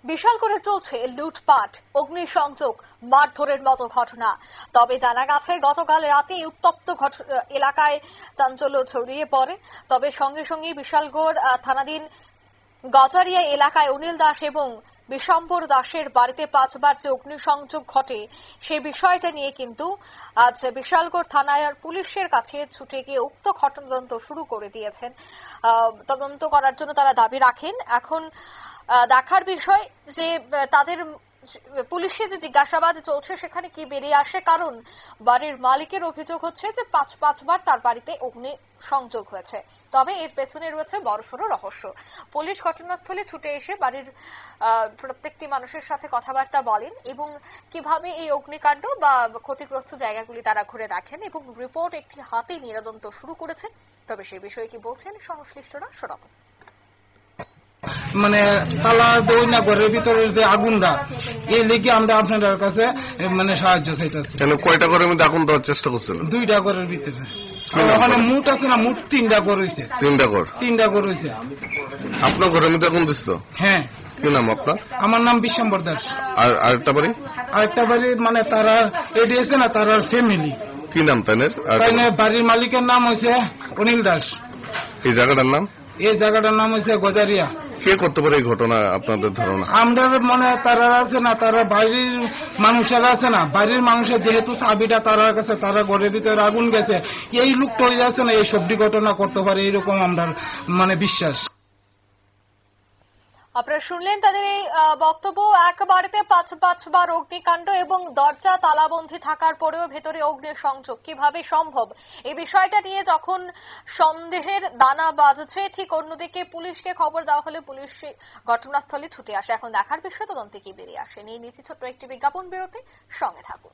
বিশাল করে চলছে লুটপাট, অগ্নিসংযোগ, মারধরের মতো ঘটনা। তবে জানা গেছে গতকাল রাতে উত্তপ্ত এলাকায় চাঞ্চল্য ছড়িয়ে পড়ে। তবে সঙ্গে সঙ্গে বিশালগড় থানাধীন গজারিয়া এলাকায় অনিল দাস এবং বিশম্বর দাসের বাড়িতে 5 বার যে অগ্নিসংযোগ ঘটে সেই বিষয়টা নিয়ে কিন্তু আজ বিশালগড় থানার পুলিশের কাছে ছুটে গিয়ে উক্ত ঘটনা তদন্ত শুরু করে দিয়েছেন। তদন্ত করার জন্য তারা দাবি রাখেন। এখন দেখার বিষয় যে তাদের পুলিশের যে জিজ্ঞাসাবাদ চলছে সেখানে কি বেরিয়ে আসে, কারণ বাড়ির মালিকের অভিযোগ হচ্ছে যে 5 বার তার বাড়িতে অগ্নি সংযোগ হয়েছে। তবে এর পেছনে রয়েছে বড়সড় রহস্য। পুলিশ ঘটনাস্থলে ছুটে এসে বাড়ির প্রত্যেকটি মানুষের সাথে কথাবার্তা বলেন এবং কিভাবে এই অগ্নিকাণ্ড বা ক্ষতিগ্রস্ত জায়গাগুলি তারা ঘুরে দেখেন এবং রিপোর্ট একটি হাতে নিয়ে তদন্ত শুরু করেছে। তবে সে বিষয়ে কি বলছেন সংশ্লিষ্টরা শোনাবো। মানে তালা দই না ঘরের ভিতরে যে আগুনটা, এই লেগে আমরা আপনাদের কাছে মানে সাহায্য চাইতেছি। কয়টা ঘরের মধ্যে আগুন দেওয়ার চেষ্টা করছিল? 2টা ঘরের ভিতরে। ওখানে মুঠ আছে না, মুঠ 3টা ঘর হয়েছে। 3টা ঘর হয়েছে। আপনার ঘরের মধ্যে আগুন দিছিল? হ্যাঁ। কি নাম আপনার? আমার নাম বিশম্বর দাস। আর আরেকটা বাড়ি? আরেকটা বাড়ি মানে তারা এটি আছে না, তার ফ্যামিলি। কি নাম তাইনের? বাড়ির মালিকের নাম হয়েছে অনিল দাস। এই জায়গাটার নাম? এই জায়গাটার নাম হয়েছে গজারিয়া। কে করতে পারে এই ঘটনা আপনাদের ধারণা? আমরা মনে তারা আছে না, তারা বাড়ির মানুষেরা আছে না, বাড়ির মানুষের যেহেতু চাবিটা তারার কাছে, তারা ঘরের ভিতরে আগুন গেছে, এই লোকটা হয়ে যাচ্ছে না এই সবটি ঘটনা করতে পারে, এইরকম আমরা মানে বিশ্বাস। আপনারা শুনলেন তাদের এই বক্তব্য। এক বাড়িতে 5 বার অগ্নিকাণ্ড এবং দরজা তালাবন্ধী থাকার পরেও ভেতরে অগ্নিসংযোগ কিভাবে সম্ভব, এই বিষয়টা নিয়ে যখন সন্দেহের দানা বাঁধছে, ঠিক অন্যদিকে পুলিশকে খবর দেওয়া হলে পুলিশ ঘটনাস্থলে ছুটে আসে। এখন দেখার বিষয় তদন্তে কি বেরিয়ে আসে। নিয়ে নিচ্ছি ছোট্ট একটি বিজ্ঞাপন বিরতি, সঙ্গে থাকুন।